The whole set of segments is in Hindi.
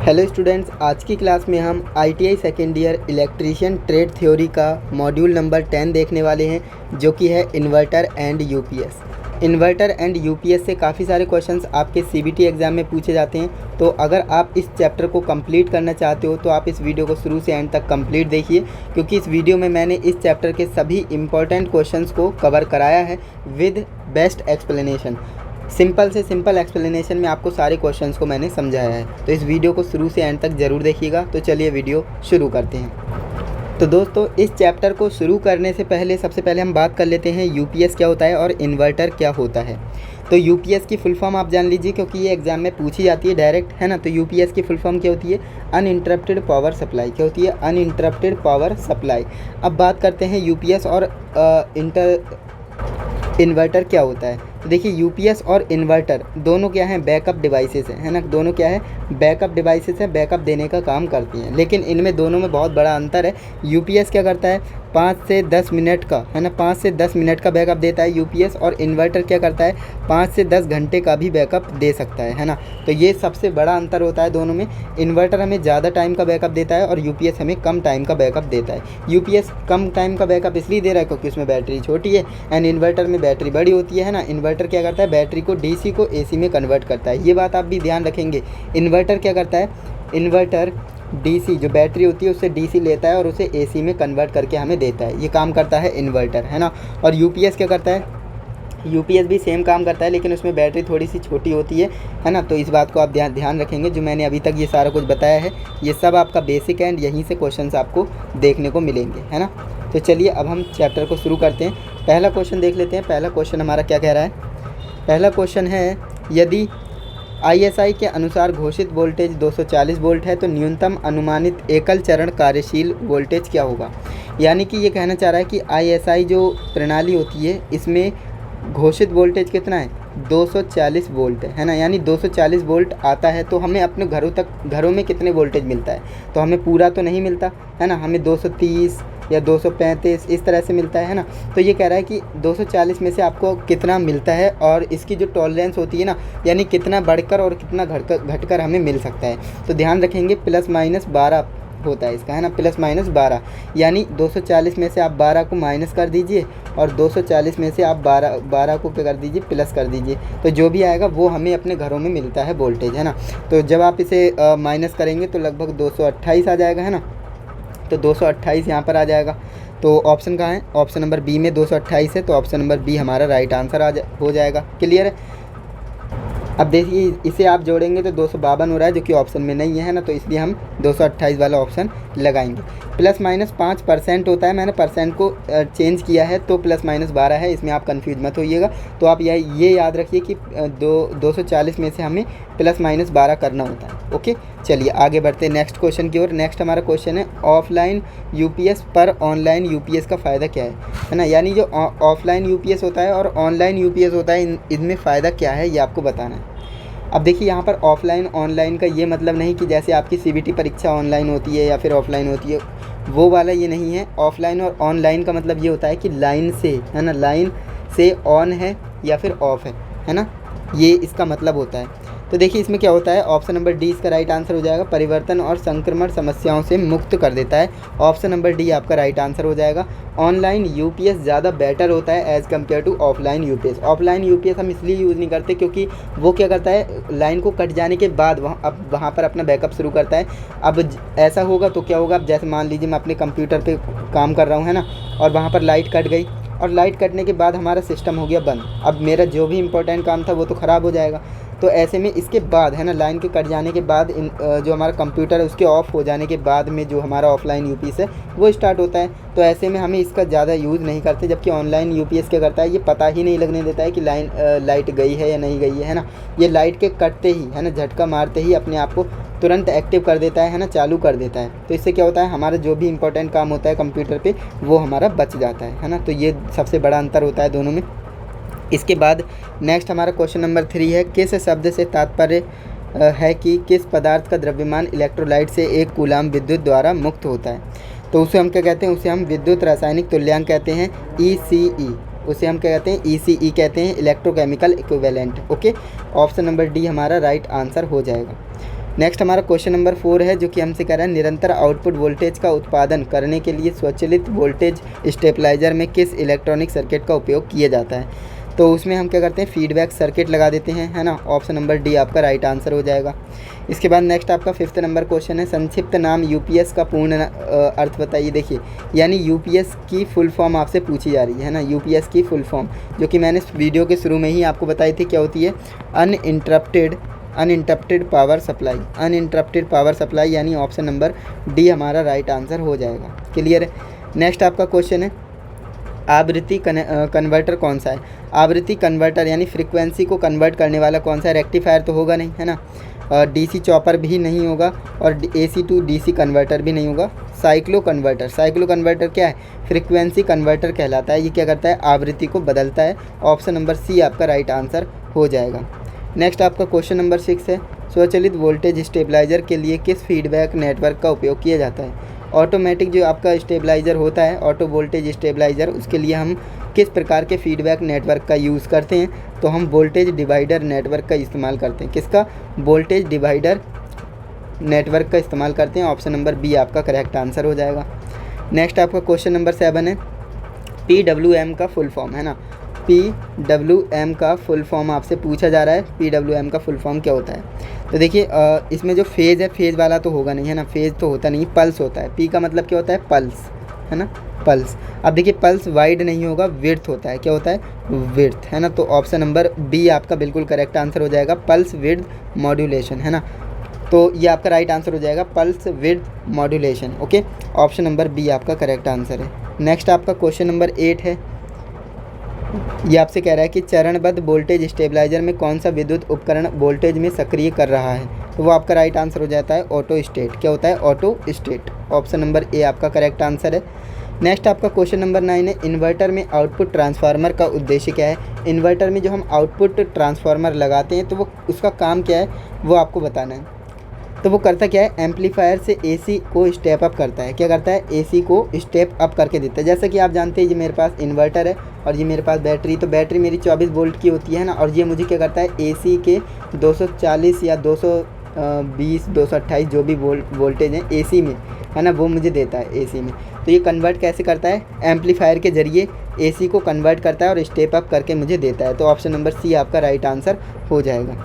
हेलो स्टूडेंट्स, आज की क्लास में हम ITI second year electrician trade theory का मॉड्यूल नंबर 10 देखने वाले हैं, जो कि है inverter and UPS. Inverter and UPS से काफ़ी सारे क्वेश्चंस आपके CBT एग्ज़ाम में पूछे जाते हैं। तो अगर आप इस चैप्टर को कंप्लीट करना चाहते हो तो आप इस वीडियो को शुरू से एंड तक कंप्लीट देखिए, क्योंकि इस वीडियो में मैंने इस चैप्टर के सभी इंपॉर्टेंट क्वेश्चंस को कवर कराया है विद बेस्ट एक्सप्लेनेशन। सिंपल से सिंपल एक्सप्लेनेशन में आपको सारे क्वेश्चंस को मैंने समझाया है। तो इस वीडियो को शुरू से एंड तक ज़रूर देखिएगा। तो चलिए वीडियो शुरू करते हैं। तो दोस्तों, इस चैप्टर को शुरू करने से पहले सबसे पहले हम बात कर लेते हैं यूपीएस क्या होता है और इन्वर्टर क्या होता है। तो यूपीएस की फुल फॉर्म आप जान लीजिए, क्योंकि ये एग्जाम में पूछी जाती है डायरेक्ट, है ना। तो यूपीएस की फुल फॉर्म क्या होती है? Uninterrupted power supply. क्या होती है? Uninterrupted power supply. अब बात करते हैं यूपीएस और इन्वर्टर क्या होता है। तो देखिए, यूपीएस और इन्वर्टर दोनों क्या हैं? बैकअप डिवाइसेस हैं, है ना। दोनों क्या है? बैकअप डिवाइसेस हैं, बैकअप देने का काम करती हैं। लेकिन इनमें दोनों में बहुत बड़ा अंतर है। यूपीएस क्या करता है? 5 से 10 मिनट का, है ना, 5 से 10 मिनट का बैकअप देता है यूपीएस। और इन्वर्टर क्या करता है? 5 से 10 घंटे का भी बैकअप दे सकता है ना। तो ये सबसे बड़ा अंतर होता है दोनों में। इन्वर्टर हमें ज़्यादा टाइम का बैकअप देता है और यूपीएस हमें कम टाइम का बैकअप देता है। यूपीएस कम टाइम का बैकअप इसलिए दे रहा है क्योंकि उसमें बैटरी छोटी है, एंड इन्वर्टर में बैटरी बड़ी होती है ना। इन्वर्टर क्या करता है? बैटरी को डीसी को एसी में कन्वर्ट करता है। ये बात आप भी ध्यान रखेंगे। इन्वर्टर क्या करता है? इन्वर्टर डीसी जो बैटरी होती है उससे डीसी लेता है और उसे एसी में कन्वर्ट करके हमें देता है। ये काम करता है इन्वर्टर, है ना। और यूपीएस क्या करता है? यूपीएस भी सेम काम करता है, लेकिन उसमें बैटरी थोड़ी सी छोटी होती है ना। तो इस बात को आप ध्यान रखेंगे। जो मैंने अभी तक ये सारा कुछ बताया है, ये सब आपका बेसिक है, एंड यहीं से क्वेश्चंस आपको देखने को मिलेंगे, है ना। तो चलिए अब हम चैप्टर को शुरू करते हैं। पहला क्वेश्चन देख लेते हैं। पहला क्वेश्चन हमारा क्या कह रहा है? पहला क्वेश्चन है, यदि ISI के अनुसार घोषित वोल्टेज 240 वोल्ट है तो न्यूनतम अनुमानित एकल चरण कार्यशील वोल्टेज क्या होगा। यानी कि ये कहना चाह रहा है कि ISI जो प्रणाली होती है, इसमें घोषित वोल्टेज कितना है? 240 वोल्ट है ना। यानी 240 वोल्ट आता है तो हमें अपने घरों में कितने वोल्टेज मिलता है? तो हमें पूरा तो नहीं मिलता, है ना। हमें 230 या 235 इस तरह से मिलता है ना। तो ये कह रहा है कि 240 में से आपको कितना मिलता है, और इसकी जो टॉलरेंस होती है ना, यानी कितना बढ़कर और कितना घटकर हमें मिल सकता है। तो ध्यान रखेंगे, +-12 होता है इसका, है ना, +-12। यानी 240 में से आप 12 को माइनस कर दीजिए और 240 में से आप 12 को क्या कर दीजिए? प्लस कर दीजिए। तो जो भी आएगा वो हमें अपने घरों में मिलता है वोल्टेज, है ना। तो जब आप इसे माइनस करेंगे तो लगभग 228 आ जाएगा, है ना। तो 228 यहाँ पर आ जाएगा। तो ऑप्शन कहाँ है? ऑप्शन नंबर बी में 228 है, तो ऑप्शन नंबर बी हमारा राइट आंसर हो जाएगा। क्लियर है। अब देखिए, इसे आप जोड़ेंगे तो 252 हो रहा है, जो कि ऑप्शन में नहीं है ना। तो इसलिए हम 228 वाला ऑप्शन लगाएंगे। +-5% होता है, मैंने परसेंट को चेंज किया है, तो +-12 है। इसमें आप कंफ्यूज मत होइएगा। तो आप ये याद रखिए कि 240 में से हमें +-12 करना होता है। ओके, चलिए आगे बढ़ते हैं नेक्स्ट क्वेश्चन की ओर। नेक्स्ट हमारा क्वेश्चन है, ऑफलाइन यूपीएस पर ऑनलाइन यूपीएस का फ़ायदा क्या है ना। यानी जो ऑफलाइन यूपीएस होता है और ऑनलाइन यूपीएस होता है, इनमें फ़ायदा क्या है, ये आपको बताना है। अब देखिए, यहाँ पर ऑफलाइन ऑनलाइन का ये मतलब नहीं कि जैसे आपकी CBT परीक्षा ऑनलाइन होती है या फिर ऑफलाइन होती है, वो वाला ये नहीं है। ऑफलाइन और ऑनलाइन का मतलब ये होता है कि लाइन से, है ना, लाइन से ऑन है या फिर ऑफ है ना, ये इसका मतलब होता है। तो देखिए, इसमें क्या होता है? ऑप्शन नंबर डी इसका राइट आंसर हो जाएगा। परिवर्तन और संक्रमण समस्याओं से मुक्त कर देता है। ऑप्शन नंबर डी आपका राइट आंसर हो जाएगा। ऑनलाइन यूपीएस ज़्यादा बेटर होता है as compare to offline UPS. Offline UPS हम इसलिए यूज़ नहीं करते क्योंकि वो क्या करता है, लाइन को कट जाने के बाद वहाँ पर अपना बैकअप शुरू करता है। अब ऐसा होगा तो क्या होगा? अब जैसे मान लीजिए मैं अपने कंप्यूटर पे काम कर रहा हूँ, है ना, और वहाँ पर लाइट कट गई, और लाइट कटने के बाद हमारा सिस्टम हो गया बंद। अब मेरा जो भी इम्पोर्टेंट काम था वो तो ख़राब हो जाएगा। तो ऐसे में इसके बाद, है ना, लाइन के कट जाने के बाद जो हमारा कंप्यूटर है उसके ऑफ हो जाने के बाद में जो हमारा ऑफलाइन यूपीएस है वो स्टार्ट होता है। तो ऐसे में हमें इसका ज़्यादा यूज़ नहीं करते। जबकि ऑनलाइन यूपीएस क्या करता है, ये पता ही नहीं लगने देता है कि लाइट गई है या नहीं गई है ना। ये लाइट के कटते ही, है ना, झटका मारते ही अपने आप को तुरंत एक्टिव कर देता है ना, चालू कर देता है। तो इससे क्या होता है, हमारा जो भी इंपॉर्टेंट काम होता है कंप्यूटर पे वो हमारा बच जाता है ना। तो ये सबसे बड़ा अंतर होता है दोनों में। इसके बाद नेक्स्ट हमारा क्वेश्चन नंबर 3 है, किस शब्द से तात्पर्य है कि किस पदार्थ का द्रव्यमान इलेक्ट्रोलाइट से 1 कूलाम विद्युत द्वारा मुक्त होता है। तो उसे हम क्या कहते हैं? उसे हम विद्युत रासायनिक तुल्यांक कहते हैं, ECE। उसे हम क्या कहते हैं? ECE कहते हैं, electrochemical equivalent. Okay, option number D हमारा राइट आंसर हो जाएगा। नेक्स्ट हमारा क्वेश्चन नंबर 4 है, जो कि हमसे कह रहा है निरंतर आउटपुट वोल्टेज का उत्पादन करने के लिए स्वचालित वोल्टेज स्टेबलाइजर में किस इलेक्ट्रॉनिक सर्किट का उपयोग किया जाता है। तो उसमें हम क्या करते हैं, फीडबैक सर्किट लगा देते हैं, है ना। ऑप्शन नंबर डी आपका राइट आंसर हो जाएगा। इसके बाद नेक्स्ट आपका 5th नंबर क्वेश्चन है, संक्षिप्त नाम यूपीएस का पूर्ण अर्थ बताइए। देखिए, यानी यूपीएस की फुल फॉर्म आपसे पूछी जा रही है ना, यूपीएस की फुल फॉर्म, जो कि मैंने इस वीडियो के शुरू में ही आपको बताई थी क्या होती है, uninterrupted power supply. Uninterrupted power supply यानी ऑप्शन नंबर डी हमारा राइट आंसर हो जाएगा। क्लियर है। नेक्स्ट आपका क्वेश्चन है, आवृत्ति कन्वर्टर कौन सा है। आवृत्ति कन्वर्टर यानी फ्रीक्वेंसी को कन्वर्ट करने वाला कौन सा है। रेक्टिफायर तो होगा नहीं, है ना, डीसी चॉपर भी नहीं होगा, और एसी टू डीसी कन्वर्टर भी नहीं होगा। साइक्लो कन्वर्टर क्या है, फ्रीक्वेंसी कन्वर्टर कहलाता है। ये क्या करता है, आवृत्ति को बदलता है। ऑप्शन नंबर सी आपका राइट आंसर हो जाएगा। नेक्स्ट आपका क्वेश्चन नंबर 6 है, स्वचालित वोल्टेज स्टेबलाइजर के लिए किस फीडबैक नेटवर्क का उपयोग किया जाता है। ऑटोमेटिक जो आपका स्टेबलाइज़र होता है, ऑटो वोल्टेज स्टेबलाइज़र, उसके लिए हम किस प्रकार के फीडबैक नेटवर्क का यूज़ करते हैं। तो हम वोल्टेज डिवाइडर नेटवर्क का इस्तेमाल करते हैं। किसका, वोल्टेज डिवाइडर नेटवर्क का इस्तेमाल करते हैं। ऑप्शन नंबर बी आपका करेक्ट आंसर हो जाएगा। नेक्स्ट आपका क्वेश्चन नंबर 7 है, PWM का फुल फॉर्म, है ना। PWM का फुल फॉर्म आपसे पूछा जा रहा है, PWM का फुल फॉर्म क्या होता है। तो देखिए, इसमें जो फेज़ है, फेज़ वाला तो होगा नहीं, है ना, फेज़ तो होता नहीं, पल्स होता है। P का मतलब क्या होता है, पल्स, है ना, पल्स। अब देखिए, पल्स वाइड नहीं होगा, विड्थ होता है। क्या होता है, विड्थ, है ना। तो ऑप्शन नंबर बी आपका बिल्कुल करेक्ट आंसर हो जाएगा, पल्स विड्थ मॉड्यूलेशन, है ना। तो ये आपका राइट आंसर हो जाएगा, pulse width modulation. Okay, option number B आपका करेक्ट आंसर है। नेक्स्ट आपका क्वेश्चन नंबर 8 है, ये आपसे कह रहा है कि चरणबद्ध वोल्टेज स्टेबलाइजर में कौन सा विद्युत उपकरण वोल्टेज में सक्रिय कर रहा है। तो वो आपका राइट आंसर हो जाता है ऑटो स्टेट। क्या होता है, auto state. Option number A आपका करेक्ट आंसर है। नेक्स्ट आपका क्वेश्चन नंबर 9 है, इन्वर्टर में आउटपुट ट्रांसफार्मर का उद्देश्य क्या है। इन्वर्टर में जो हम आउटपुट ट्रांसफार्मर लगाते हैं, तो वो उसका काम क्या है, वो आपको बताना है। तो वो करता क्या है, एम्पलीफायर से एसी को स्टेप अप करता है। क्या करता है, एसी को स्टेप अप करके देता है। जैसा कि आप जानते हैं, ये मेरे पास इन्वर्टर है और ये मेरे पास बैटरी, तो बैटरी मेरी 24 वोल्ट की होती है ना, और ये मुझे क्या करता है, एसी के 240 या 220 228 जो भी वोल्टेज हैं एसी में, है ना, वो मुझे देता है एसी में। तो ये कन्वर्ट कैसे करता है, एम्पलीफायर के ज़रिए एसी को कन्वर्ट करता है और स्टेप अप करके मुझे देता है। तो ऑप्शन नंबर सी आपका राइट आंसर हो जाएगा।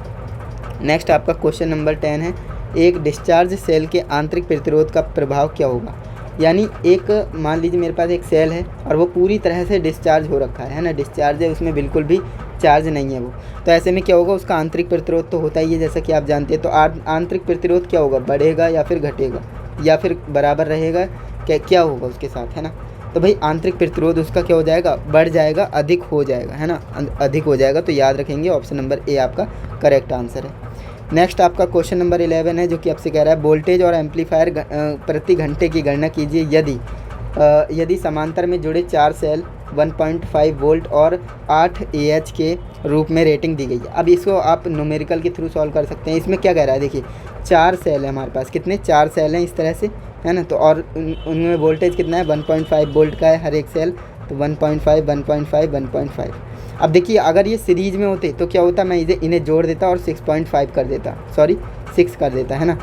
नेक्स्ट आपका क्वेश्चन नंबर 10 है, एक डिस्चार्ज सेल के आंतरिक प्रतिरोध का प्रभाव क्या होगा। यानी एक, मान लीजिए मेरे पास एक सेल है और वो पूरी तरह से डिस्चार्ज हो रखा है ना, डिस्चार्ज है, उसमें बिल्कुल भी चार्ज नहीं है वो। तो ऐसे में क्या होगा, उसका आंतरिक प्रतिरोध तो होता ही है, जैसा कि आप जानते हैं। तो आंतरिक प्रतिरोध क्या होगा, बढ़ेगा या फिर घटेगा या फिर बराबर रहेगा, क्या होगा उसके साथ, है ना। तो भाई आंतरिक प्रतिरोध उसका क्या हो जाएगा, बढ़ जाएगा, अधिक हो जाएगा, है ना, अधिक हो जाएगा। तो याद रखेंगे, ऑप्शन नंबर ए आपका करेक्ट आंसर है। नेक्स्ट आपका क्वेश्चन नंबर 11 है, जो कि आपसे कह रहा है वोल्टेज और एम्पलीफायर प्रति घंटे की गणना कीजिए यदि समांतर में जुड़े 4 सेल 1.5 वोल्ट और 8 AH के रूप में रेटिंग दी गई है। अब इसको आप न्यूमेरिकल के थ्रू सॉल्व कर सकते हैं। इसमें क्या कह रहा है, देखिए 4 सेल है हमारे पास, कितने, 4 सेल हैं इस तरह से, है ना। तो और उनमें वोल्टेज कितना है, 1.5 वोल्ट का है हर एक सेल। तो 1.5 1.5 1.5। अब देखिए, अगर ये सीरीज़ में होते तो क्या होता, मैं इन्हें जोड़ देता और 6.5 कर देता, सॉरी 6 कर देता, है ना।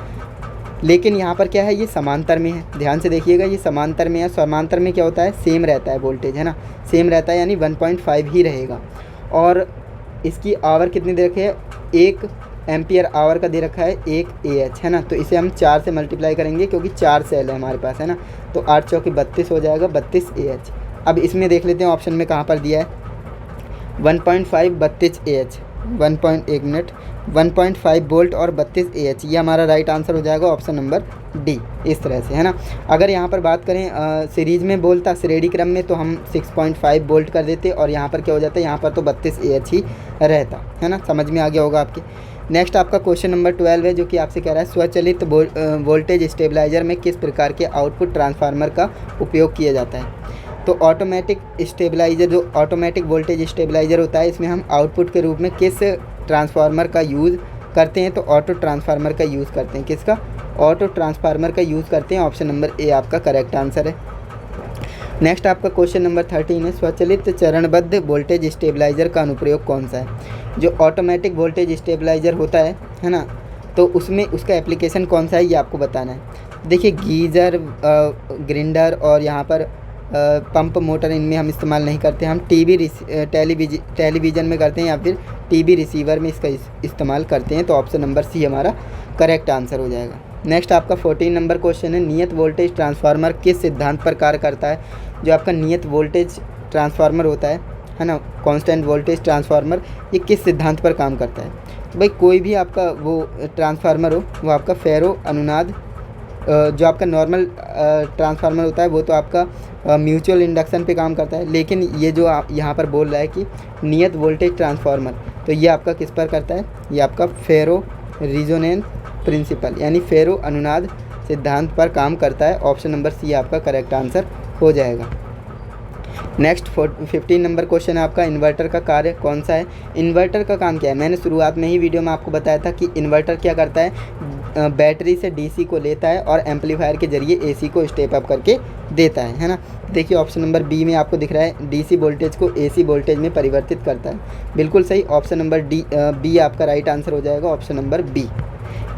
लेकिन यहाँ पर क्या है, ये समांतर में है, ध्यान से देखिएगा, ये समांतर में है। समांतर में क्या होता है, सेम रहता है वोल्टेज, है ना, सेम रहता है, यानी 1.5 ही रहेगा। और इसकी आवर कितनी दे रखी है, 1 एम्पियर आवर का दे रखा है 1 AH, है ना। तो इसे हम 4 से मल्टीप्लाई करेंगे, क्योंकि 4 सेल है हमारे पास, है ना। तो 8 चौके 32 हो जाएगा, 32 AH। अब इसमें देख लेते हैं ऑप्शन में कहाँ पर दिया है, 1.5 32 AH, 1.5 वोल्ट और 32 AH, ये हमारा राइट आंसर हो जाएगा, ऑप्शन नंबर डी। इस तरह से, है ना। अगर यहाँ पर बात करें सीरीज़ में बोलता, श्रेणी क्रम में, तो हम 6.5 वोल्ट कर देते, और यहाँ पर क्या हो जाता है, यहाँ पर तो 32 AH ही रहता, है ना। समझ में आ गया होगा आपके। नेक्स्ट आपका क्वेश्चन नंबर 12 है, जो कि आपसे कह रहा है स्वचालित वोल्टेज स्टेबलाइजर में किस प्रकार के आउटपुट ट्रांसफार्मर का उपयोग किया जाता है। तो ऑटोमेटिक स्टेबलाइज़र, जो ऑटोमेटिक वोल्टेज स्टेबलाइज़र होता है, इसमें हम आउटपुट के रूप में किस ट्रांसफार्मर का यूज़ करते हैं। तो ऑटो ट्रांसफार्मर का यूज़ करते हैं। किसका, ऑटो ट्रांसफार्मर का यूज़ करते हैं। ऑप्शन नंबर ए आपका करेक्ट आंसर है। नेक्स्ट आपका क्वेश्चन नंबर 13 है, स्वचालित चरणबद्ध वोल्टेज स्टेबलाइज़र का अनुप्रयोग कौन सा है। जो ऑटोमेटिक वोल्टेज स्टेबलाइज़र होता है ना, तो उसमें उसका एप्लीकेशन कौन सा है ये आपको बताना है। देखिए गीज़र, ग्राइंडर और यहाँ पर पंप मोटर, इनमें हम इस्तेमाल नहीं करते। हम टेलीविज़न में करते हैं या फिर टीवी रिसीवर में इसका इस्तेमाल करते हैं। तो ऑप्शन नंबर सी हमारा करेक्ट आंसर हो जाएगा। नेक्स्ट आपका 14 नंबर क्वेश्चन है, नियत वोल्टेज ट्रांसफार्मर किस सिद्धांत पर कार्य करता है। जो आपका नियत वोल्टेज ट्रांसफार्मर होता है ना, कांस्टेंट वोल्टेज ट्रांसफार्मर, ये किस सिद्धांत पर काम करता है। तो भाई कोई भी आपका वो ट्रांसफार्मर हो, वो आपका फेरो अनुनाद, जो आपका नॉर्मल ट्रांसफार्मर होता है वो तो आपका म्यूचुअल इंडक्शन पे काम करता है। लेकिन ये जो आप यहाँ पर बोल रहा है कि नियत वोल्टेज ट्रांसफार्मर, तो ये आपका किस पर करता है, ये आपका फेरो रिजोनेंस प्रिंसिपल यानी फेरो अनुनाद सिद्धांत पर काम करता है। ऑप्शन नंबर सी आपका करेक्ट आंसर हो जाएगा। नेक्स्ट 15 नंबर क्वेश्चन है आपका, इन्वर्टर का कार्य कौन सा है। इन्वर्टर का काम क्या है, मैंने शुरुआत में ही वीडियो में आपको बताया था कि इन्वर्टर क्या करता है, बैटरी से डीसी को लेता है और एम्पलीफायर के जरिए एसी को स्टेप अप करके देता है ना। देखिए ऑप्शन नंबर बी में आपको दिख रहा है, डीसी वोल्टेज को एसी वोल्टेज में परिवर्तित करता है। बिल्कुल सही, ऑप्शन नंबर बी आपका राइट आंसर हो जाएगा, ऑप्शन नंबर बी।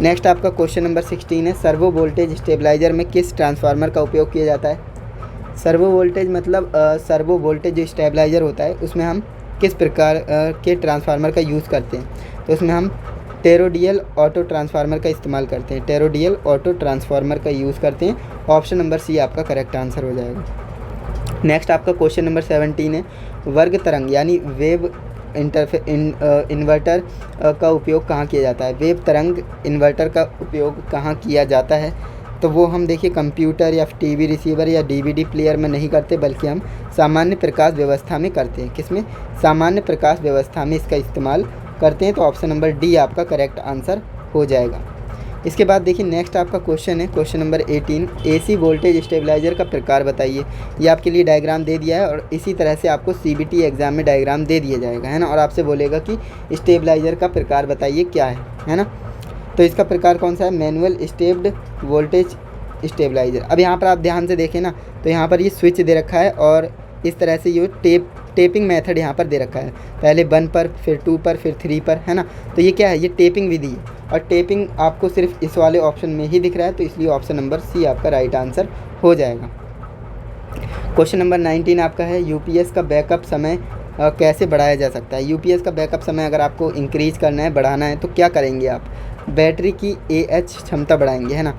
नेक्स्ट आपका क्वेश्चन नंबर 16 है, सर्वो वोल्टेज स्टेबलाइजर में किस ट्रांसफार्मर का उपयोग किया जाता है। सर्वो वोल्टेज मतलब सर्वो वोल्टेज जो स्टेबलाइजर होता है उसमें हम किस प्रकार के ट्रांसफार्मर का यूज़ करते हैं। तो उसमें हम टेरोडियल ऑटो ट्रांसफार्मर का इस्तेमाल करते हैं, टेरोडियल ऑटो ट्रांसफार्मर का यूज़ करते हैं। ऑप्शन नंबर सी आपका करेक्ट आंसर हो जाएगा। नेक्स्ट आपका क्वेश्चन नंबर 17 है, वर्ग तरंग यानी वेव इन्वर्टर का उपयोग कहाँ किया जाता है। वेव तरंग इन्वर्टर का उपयोग कहाँ किया जाता है। तो वो हम देखिए कंप्यूटर या टीवी रिसीवर या डीवीडी प्लेयर में नहीं करते, बल्कि हम सामान्य प्रकाश व्यवस्था में करते हैं। किसमें, सामान्य प्रकाश व्यवस्था में इसका इस्तेमाल करते हैं। तो ऑप्शन नंबर डी आपका करेक्ट आंसर हो जाएगा। इसके बाद देखिए नेक्स्ट आपका क्वेश्चन है, question number 18, AC voltage stabilizer का प्रकार बताइए। ये आपके लिए डायग्राम दे दिया है और इसी तरह से आपको सीबीटी एग्ज़ाम में डायग्राम दे दिया जाएगा, है ना। और आपसे बोलेगा कि स्टेबलाइजर का प्रकार बताइए क्या है ना। तो इसका प्रकार कौन सा है, मैनुअल स्टेप्ड वोल्टेज स्टेबलाइजर। अब यहाँ पर आप ध्यान से देखें ना, तो यहाँ पर ये स्विच दे रखा है और इस तरह से ये टेपिंग मेथड यहाँ पर दे रखा है, पहले 1 पर, फिर 2 पर, फिर 3 पर, है ना। तो ये क्या है, ये टेपिंग विधि है और टेपिंग आपको सिर्फ इस वाले ऑप्शन में ही दिख रहा है, तो इसलिए ऑप्शन नंबर सी आपका राइट आंसर हो जाएगा। क्वेश्चन नंबर 19 आपका है, यूपीएस का बैकअप समय कैसे बढ़ाया जा सकता है। यूपीएस का बैकअप समय अगर आपको इंक्रीज़ करना है, बढ़ाना है, तो क्या करेंगे आप, बैटरी की एएच क्षमता बढ़ाएंगे, है ना।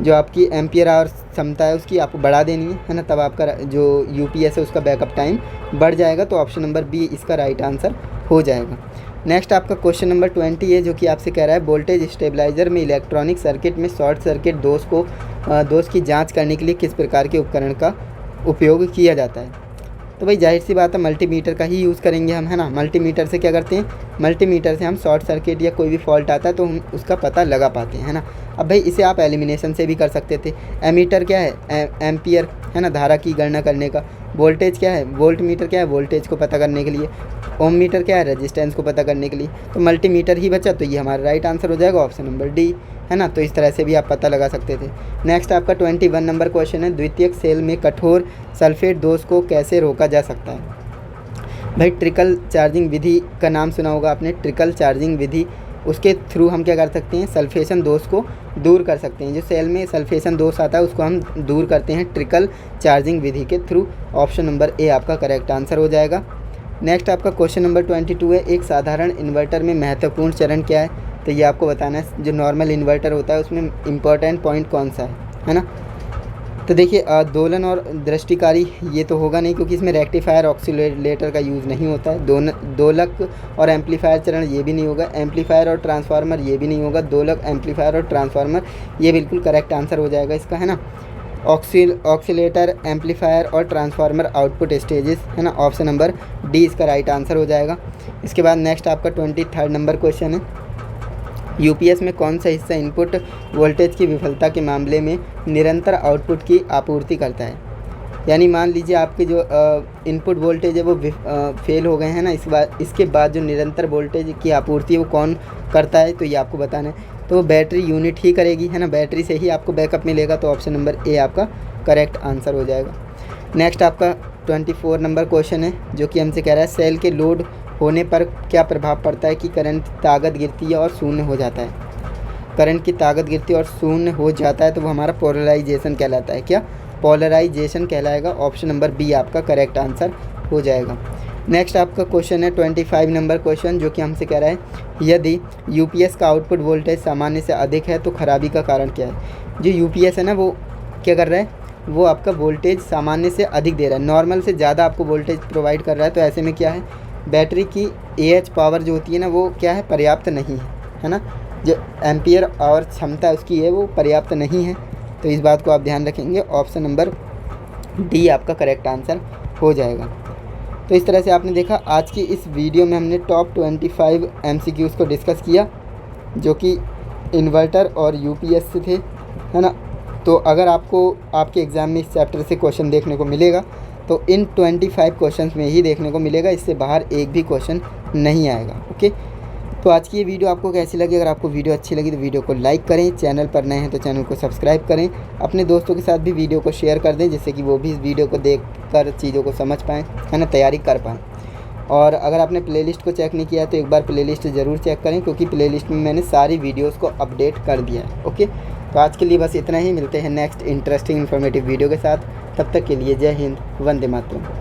जो आपकी एम्पियर आवर क्षमता है उसकी आपको बढ़ा देनी है ना, तब आपका जो यूपीएस है उसका बैकअप टाइम बढ़ जाएगा। तो ऑप्शन नंबर बी इसका राइट आंसर हो जाएगा। नेक्स्ट आपका क्वेश्चन नंबर 20 है, जो कि आपसे कह रहा है, वोल्टेज स्टेबलाइजर में इलेक्ट्रॉनिक सर्किट में शॉर्ट सर्किट दोष की जाँच करने के लिए किस प्रकार के उपकरण का उपयोग किया जाता है। तो भाई जाहिर सी बात है, मल्टीमीटर का ही यूज़ करेंगे हम, है ना। मल्टीमीटर से क्या करते हैं, मल्टीमीटर से हम शॉर्ट सर्किट या कोई भी फॉल्ट आता है तो हम उसका पता लगा पाते हैं, है ना। अब भाई इसे आप एलिमिनेशन से भी कर सकते थे। एमीटर क्या है, एम्पियर, है ना, धारा की गणना करने का। वोल्टेज क्या है, वोल्ट मीटर क्या है, वोल्टेज को पता करने के लिए। ओम मीटर क्या है, रेजिस्टेंस को पता करने के लिए। तो मल्टीमीटर ही बचा, तो ये हमारा राइट आंसर हो जाएगा, ऑप्शन नंबर डी, है ना। तो इस तरह से भी आप पता लगा सकते थे। नेक्स्ट आपका 21 नंबर क्वेश्चन है, द्वितीयक सेल में कठोर सल्फेट दोष को कैसे रोका जा सकता है। भाई ट्रिकल चार्जिंग विधि का नाम सुना होगा आपने, ट्रिकल चार्जिंग विधि, उसके थ्रू हम क्या कर सकते हैं, सल्फेशन दोष को दूर कर सकते हैं। जो सेल में सल्फेशन दोष आता है उसको हम दूर करते हैं ट्रिकल चार्जिंग विधि के थ्रू। ऑप्शन नंबर ए आपका करेक्ट आंसर हो जाएगा। नेक्स्ट आपका क्वेश्चन नंबर 22 है, एक साधारण इन्वर्टर में महत्वपूर्ण चरण क्या है। तो ये आपको बताना है, जो नॉर्मल इन्वर्टर होता है उसमें इम्पोर्टेंट पॉइंट कौन सा है ना। तो देखिए दोलन और दृष्टिकारी ये तो होगा नहीं, क्योंकि इसमें रेक्टिफायर ऑक्सीलेटर का यूज़ नहीं होता है। दोलक और एम्पलीफायर चरण ये भी नहीं होगा। एम्पलीफायर और ट्रांसफार्मर ये भी नहीं होगा। दोलक, एम्पलीफायर और ट्रांसफार्मर ये बिल्कुल करेक्ट आंसर हो जाएगा इसका, है ना। ऑक्सीलेटर, एम्पलीफायर और ट्रांसफार्मर आउटपुट स्टेजेस, है ना। ऑप्शन नंबर डी इसका राइट आंसर हो जाएगा। इसके बाद नेक्स्ट आपका 23 नंबर क्वेश्चन है, यूपीएस में कौन सा हिस्सा इनपुट वोल्टेज की विफलता के मामले में निरंतर आउटपुट की आपूर्ति करता है। यानी मान लीजिए आपके जो इनपुट वोल्टेज है वो फेल हो गए हैं ना, इसके बाद जो निरंतर वोल्टेज की आपूर्ति है वो कौन करता है, तो ये आपको बताना है। तो बैटरी यूनिट ही करेगी, है ना, बैटरी से ही आपको बैकअप मिलेगा। तो ऑप्शन नंबर ए आपका करेक्ट आंसर हो जाएगा। नेक्स्ट आपका 24 नंबर क्वेश्चन है, जो कि हमसे कह रहा है, सेल के लोड होने पर क्या प्रभाव पड़ता है कि करंट ताकत गिरती है और शून्य हो जाता है। करंट की ताकत गिरती है और शून्य हो जाता है तो वो हमारा पोलराइजेशन कहलाता है। क्या? पोलराइजेशन कहलाएगा। ऑप्शन नंबर बी आपका करेक्ट आंसर हो जाएगा। नेक्स्ट आपका क्वेश्चन है 25 नंबर क्वेश्चन, जो कि हमसे कह रहा है यदि यूपीएस का आउटपुट वोल्टेज सामान्य से अधिक है तो खराबी का कारण क्या है। जो यूपीएस है ना, वो क्या कर रहा है, वो आपका वोल्टेज सामान्य से अधिक दे रहा है, नॉर्मल से ज़्यादा आपको वोल्टेज प्रोवाइड कर रहा है। तो ऐसे में क्या है, बैटरी की AH पावर जो होती है ना, वो क्या है, पर्याप्त नहीं है ना। जो एम्पियर और क्षमता उसकी है वो पर्याप्त नहीं है। तो इस बात को आप ध्यान रखेंगे। ऑप्शन नंबर डी आपका करेक्ट आंसर हो जाएगा। तो इस तरह से आपने देखा आज की इस वीडियो में हमने टॉप 25 MCQs को डिस्कस किया, जो कि इन्वर्टर और यूपीएस से थे, है ना। तो अगर आपको आपके एग्ज़ाम में इस चैप्टर से क्वेश्चन देखने को मिलेगा तो इन 25 क्वेश्चंस में ही देखने को मिलेगा, इससे बाहर एक भी क्वेश्चन नहीं आएगा। ओके, तो आज की ये वीडियो आपको कैसी लगी? अगर आपको वीडियो अच्छी लगी तो वीडियो को लाइक करें, चैनल पर नए हैं तो चैनल को सब्सक्राइब करें, अपने दोस्तों के साथ भी वीडियो को शेयर कर दें, जिससे कि वो भी इस वीडियो को देख कर चीज़ों को समझ पाएँ, है ना, तैयारी कर पाएँ। और अगर आपने प्लेलिस्ट को चेक नहीं किया तो एक बार प्लेलिस्ट ज़रूर चेक करें, क्योंकि प्लेलिस्ट में मैंने सारी वीडियोज़ को अपडेट कर दिया है। ओके, तो आज के लिए बस इतना ही। मिलते हैं नेक्स्ट इंटरेस्टिंग इन्फॉर्मेटिव वीडियो के साथ। तब तक के लिए जय हिंद, वंदे मातरम।